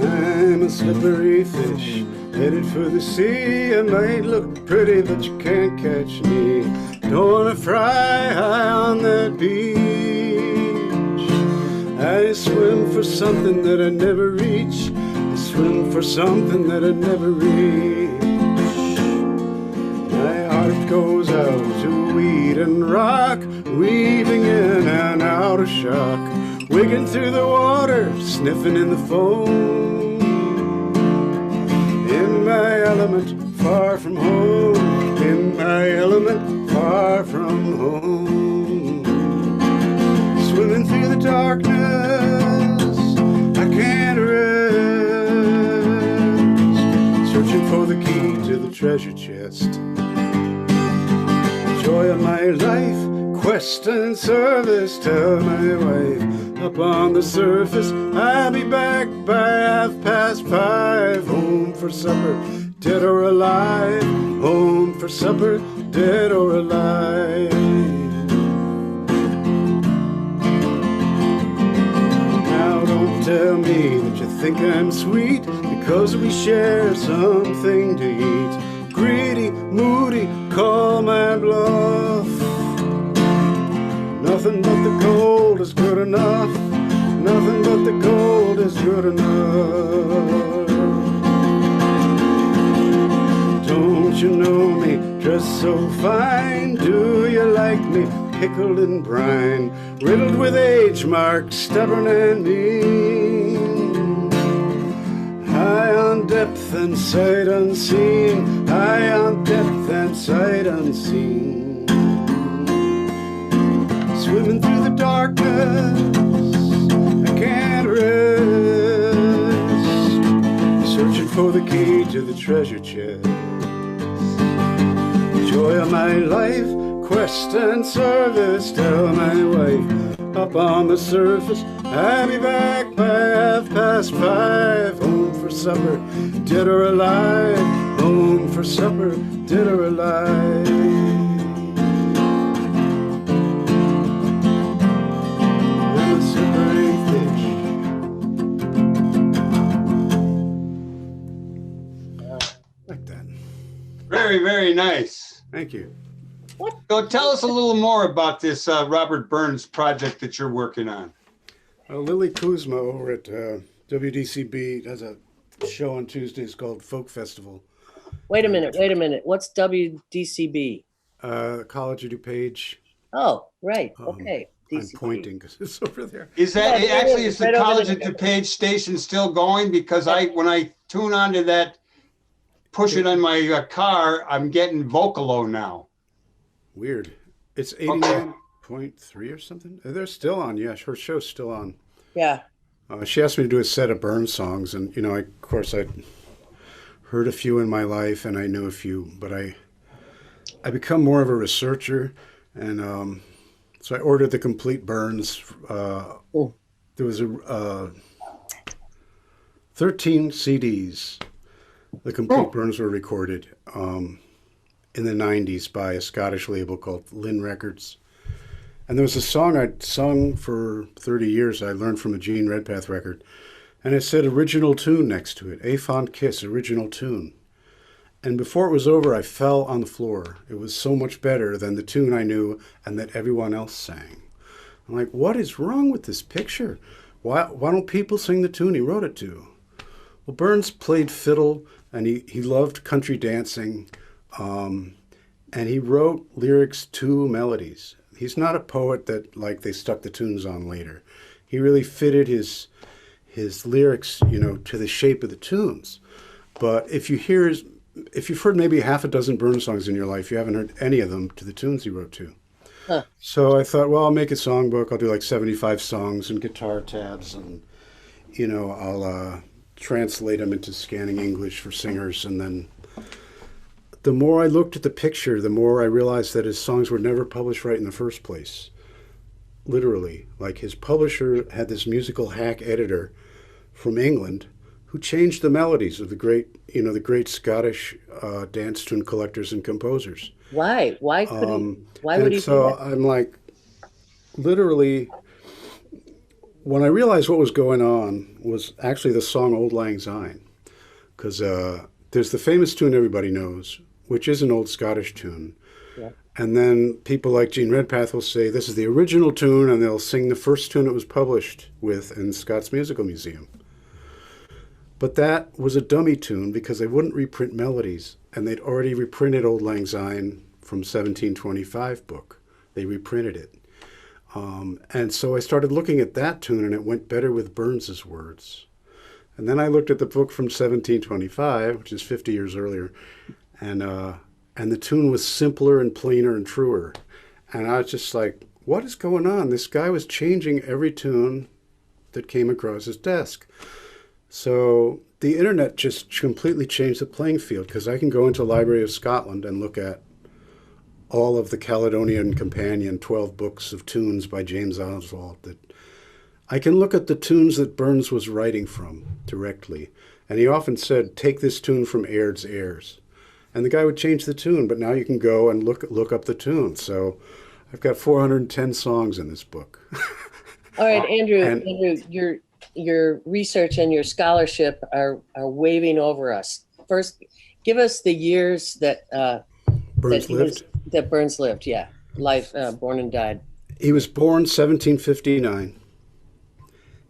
I'm a slippery fish headed for the sea. I might look pretty, but you can't catch me. Don't wanna fry high on that beach. I swim for something that I never reach. I swim for something that I never reach. My heart goes out to weed and rock, weaving in and out of shock, wigging through the water, sniffing in the foam. In my element, far from home. In my element, far from home. Swimming through the darkness, I can't rest. Searching for the key to the treasure chest. Joy of my life, quest and service. Tell my wife, up on the surface, I'll be back by 5:30. Home for supper, dead or alive. Home for supper, dead or alive. Now don't tell me that you think I'm sweet, 'cause we share something to eat. Greedy, moody, call my bluff. Nothing but the gold is good enough. Nothing but the gold is good enough. Don't you know me just so fine? Do you like me pickled in brine, riddled with age marks, stubborn and mean? High on depth and sight unseen, high on depth and sight unseen. Swimming through the darkness, I can't rest, searching for the key to the treasure chest. Joy of my life, quest and service, tell my wife up on the surface. I'll be back by 5:30, home for supper, dead or alive, home for supper, dead or alive. I'm a separate fish. Like that. Very, very nice. Thank you. So tell us a little more about this Robert Burns project that you're working on. Lily Kuzma over at WDCB has a show on Tuesdays called Folk Festival. Wait a minute. What's WDCB? College of DuPage. Oh, right. Okay. I'm DCB. pointing because it's over there. Is that Yeah, actually is the right over College there. of DuPage station still going? Because when I tune onto that, push it on my car, I'm getting Vocalo now. Weird. It's 89.3 or something. They're still on. Yeah, her show's still on. Yeah. She asked me to do a set of Burns songs, and of course, I heard a few in my life, and I knew a few, but I become more of a researcher, and so I ordered the complete Burns. There was 13 CDs. The complete Burns were recorded in the 90s by a Scottish label called Lynn Records. And there was a song I'd sung for 30 years I learned from a Gene Redpath record. And it said original tune next to it, A Fond Kiss, original tune. And before it was over, I fell on the floor. It was so much better than the tune I knew and that everyone else sang. I'm like, what is wrong with this picture? Why don't people sing the tune he wrote it to? Well, Burns played fiddle, and he loved country dancing, and he wrote lyrics to melodies. He's not a poet that they stuck the tunes on later. He really fitted his lyrics, to the shape of the tunes. But if you've heard maybe half a dozen Burns songs in your life, you haven't heard any of them to the tunes he wrote to. Huh. So I thought, well, I'll make a songbook. I'll do 75 songs and guitar tabs, and I'll translate them into scanning English for singers. And then the more I looked at the picture, the more I realized that his songs were never published right in the first place. Literally, his publisher had this musical hack editor from England who changed the melodies of the great Scottish dance tune collectors and composers. Why? Why could he? Why would he do so that? I'm literally, when I realized what was going on was actually the song Old Lang Syne. Because there's the famous tune everybody knows, which is an old Scottish tune. Yeah. And then people like Gene Redpath will say, this is the original tune, and they'll sing the first tune it was published with in Scott's Musical Museum. But that was a dummy tune because they wouldn't reprint melodies, and they'd already reprinted Old Lang Syne from 1725 book. They reprinted it. And so I started looking at that tune, and it went better with Burns's words. And then I looked at the book from 1725, which is 50 years earlier, and the tune was simpler and plainer and truer. And I was just like, what is going on? This guy was changing every tune that came across his desk. So the internet just completely changed the playing field, because I can go into Library of Scotland and look at all of the Caledonian Companion, 12 books of tunes by James Oswald. I can look at the tunes that Burns was writing from directly. And he often said, take this tune from Aird's Airs. And the guy would change the tune, but now you can go and look up the tune. So I've got 410 songs in this book. All right, Andrew, and- Andrew, your research and your scholarship are waving over us. First, give us the years that Burns lived. That Burns lived. Yeah, life, born and died. He was born 1759.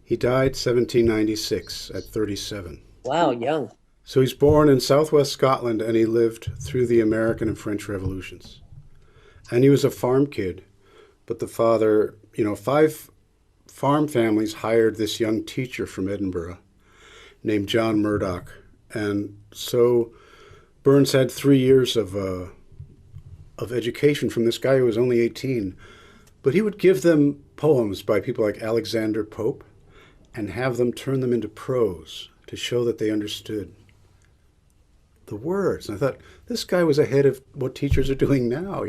He died 1796 at 37. Wow, young. So he's born in southwest Scotland, and he lived through the American and French revolutions. And he was a farm kid, but the father, 5 farm families hired this young teacher from Edinburgh named John Murdoch. And so Burns had 3 years of education from this guy who was only 18. But he would give them poems by people like Alexander Pope and have them turn them into prose to show that they understood the words. And I thought, this guy was ahead of what teachers are doing now,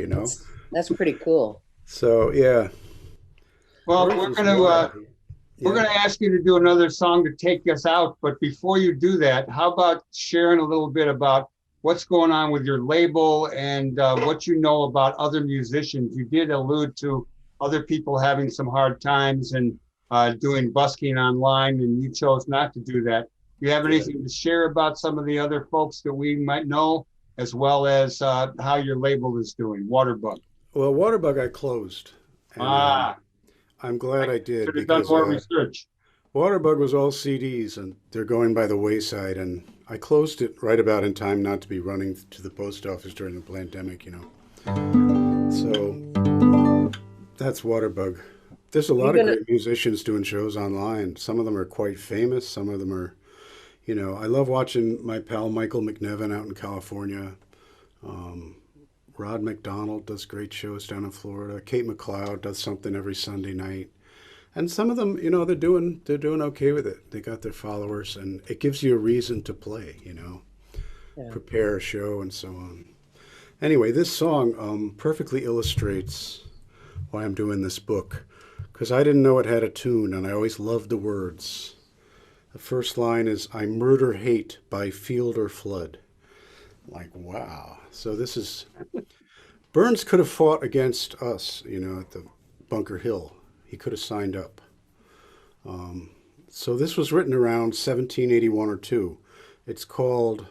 That's pretty cool. So, yeah. Well, we're going to ask you to do another song to take us out. But before you do that, how about sharing a little bit about what's going on with your label and what you know about other musicians? You did allude to other people having some hard times and doing busking online, and you chose not to do that. Do you have anything to share about some of the other folks that we might know, as well as how your label is doing, Waterbug? Well, Waterbug I closed. And, I'm glad I did. Should have done more research. Waterbug was all CDs, and they're going by the wayside, and I closed it right about in time not to be running to the post office during the pandemic, So that's Waterbug. There's a lot of great musicians doing shows online. Some of them are quite famous. Some of them are, I love watching my pal Michael McNevin out in California. Rod McDonald does great shows down in Florida. Kate McLeod does something every Sunday night. And some of them, they're doing okay with it. They got their followers, and it gives you a reason to play, prepare a show and so on. Anyway, this song perfectly illustrates why I'm doing this book, because I didn't know it had a tune, and I always loved the words. The first line is, "I murder hate by field or flood." Like, wow. So this is, Burns could have fought against us, at the Bunker Hill. He could have signed up. So this was written around 1781 or 2. It's called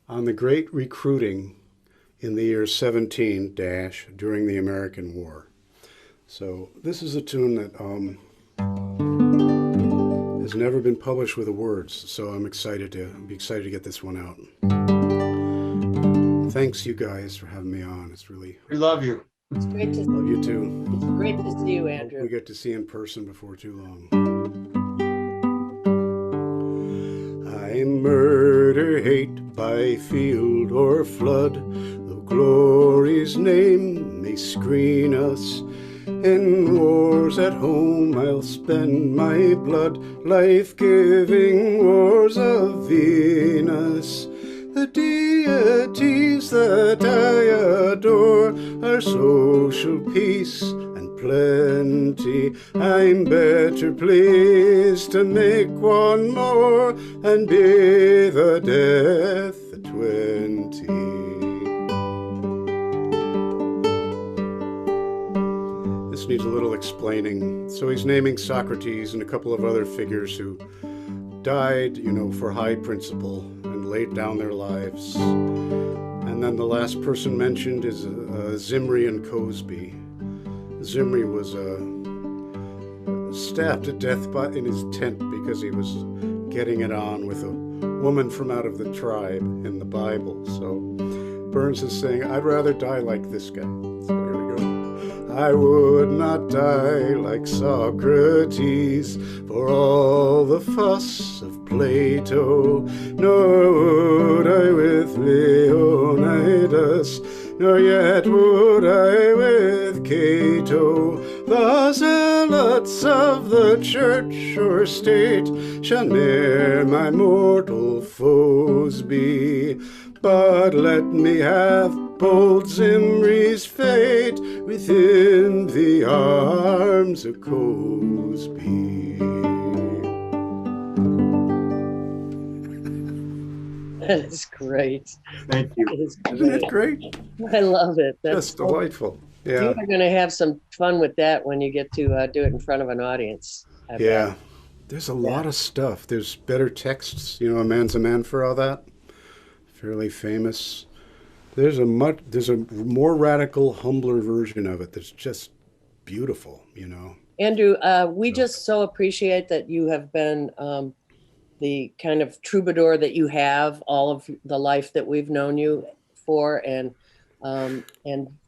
On the Great Recruiting in the Year 17 during the American War. So this is a tune that has never been published with the words, so I'm excited to get this one out. Thanks, you guys, for having me on. It's really... We love you. It's great to love you too. It's great to see you, Andrew. We get to see you in person before too long. I murder hate by field or flood, though glory's name may screen us. In wars at home I'll spend my blood, life-giving wars of Venus. The deities that I adore are social peace and plenty. I'm better pleased to make one more and be the death at 20. This needs a little explaining. So he's naming Socrates and a couple of other figures who died, for high principle and laid down their lives. And then the last person mentioned is Zimri and Cosby. Zimri was stabbed to death in his tent because he was getting it on with a woman from out of the tribe in the Bible. So Burns is saying, I'd rather die like this guy. So here we go. I would not die like Socrates for all the fuss of Plato, nor would I with Leonidas, nor yet would I with Cato. The zealots of the church or state shall ne'er my mortal foes be. But let me have bold Zimri's fate within the arms of Cosby. That is great. Thank you. Isn't it great? I love it. That's Just delightful. You Yeah. are going to have some fun with that when you get to do it in front of an audience. I Yeah. bet. There's a lot of stuff. There's better texts. You know, A Man's a Man for All That. Fairly famous. There's a more radical, humbler version of it that's just beautiful, you know. Andrew, we So, just so appreciate that you have been the kind of troubadour that you have all of the life that we've known you for, and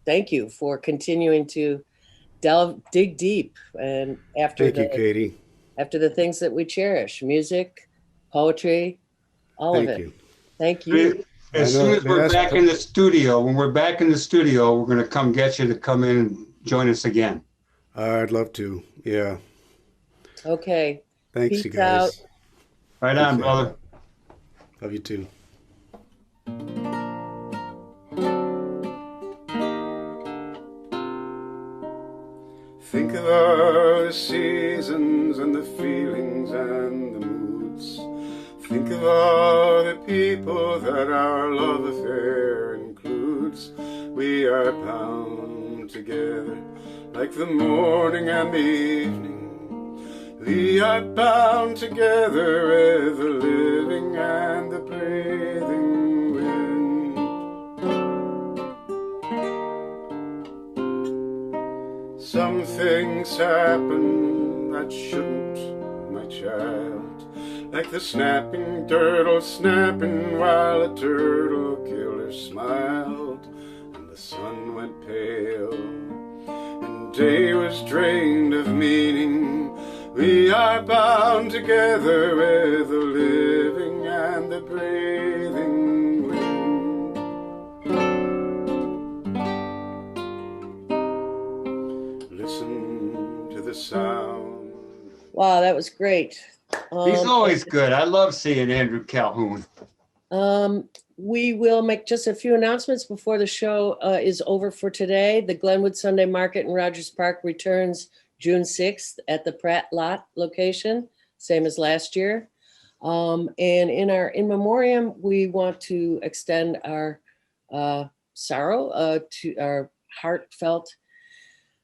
thank you for continuing to dig deep, and thank you, Katie. after the things that we cherish, music, poetry, all of Thank it. you. Thank you. I As know soon as they we're asked back in the studio, when we're back in the studio, we're going to come get you to come in and join us again. I'd love to. Yeah. Okay. Thanks, you Peace out. guys. Right on, brother. Love you too. Think of all the seasons and the feelings and the moods. Think of all the people that our love affair includes. We are bound together like the morning and the evening. We are bound together with the living and the breathing wind. Some things happen that shouldn't, my child, like the snapping turtle snapping while a turtle killer smiled, and the sun went pale, and day was drained of meaning. We are bound together with the living and the breathing wind. Listen to the sound. Wow, that was great. He's always good. I love seeing Andrew Calhoun. We will make just a few announcements before the show is over for today. The Glenwood Sunday Market in Rogers Park returns June 6th at the Pratt Lot location, same as last year. And in our in memoriam, we want to extend our sorrow to our heartfelt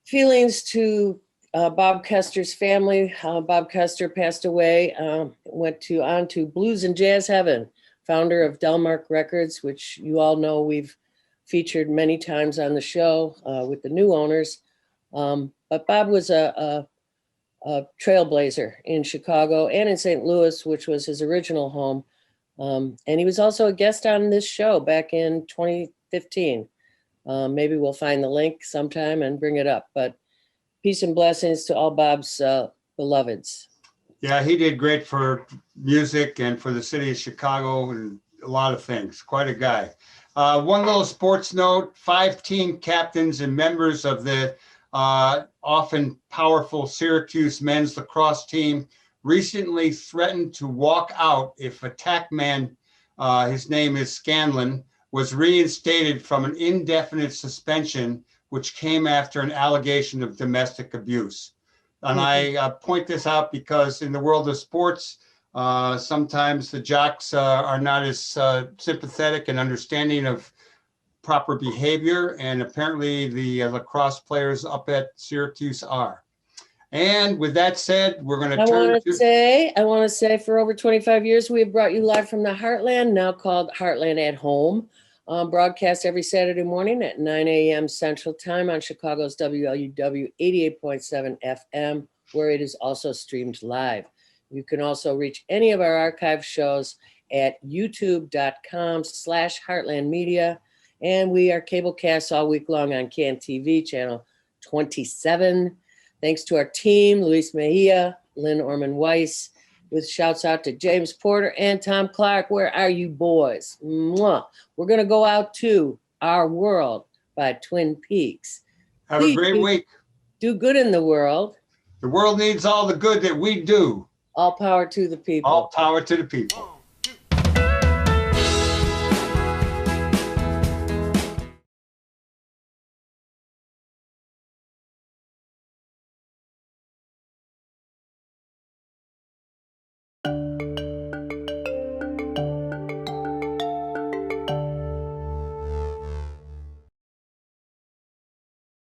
feelings to Bob Kester's family. Bob Kester passed away, went on to blues and jazz heaven, founder of Delmark Records, which you all know we've featured many times on the show with the new owners. But Bob was a trailblazer in Chicago and in St. Louis, which was his original home. And he was also a guest on this show back in 2015. Maybe we'll find the link sometime and bring it up. But peace and blessings to all Bob's beloveds. Yeah, he did great for music and for the city of Chicago and a lot of things. Quite a guy. One little sports note, 5 team captains and members of the often powerful Syracuse men's lacrosse team recently threatened to walk out if attack man, his name is Scanlon, was reinstated from an indefinite suspension, which came after an allegation of domestic abuse. And I point this out because in the world of sports, sometimes the jocks are not as sympathetic and understanding of proper behavior, and apparently the lacrosse players up at Syracuse are. And with that said, we're going to turn to... I want to say for over 25 years, we have brought you live from the Heartland, now called Heartland at Home, broadcast every Saturday morning at 9 a.m. Central Time on Chicago's WLUW 88.7 FM, where it is also streamed live. You can also reach any of our archive shows at youtube.com/heartlandmedia. And we are cablecast all week long on CAN TV, channel 27. Thanks to our team, Luis Mejia, Lynn Orman-Weiss, with shouts out to James Porter and Tom Clark. Where are you boys? Mwah. We're going to go out to Our World by Twin Peaks. Have a great week. Do good in the world. The world needs all the good that we do. All power to the people. All power to the people.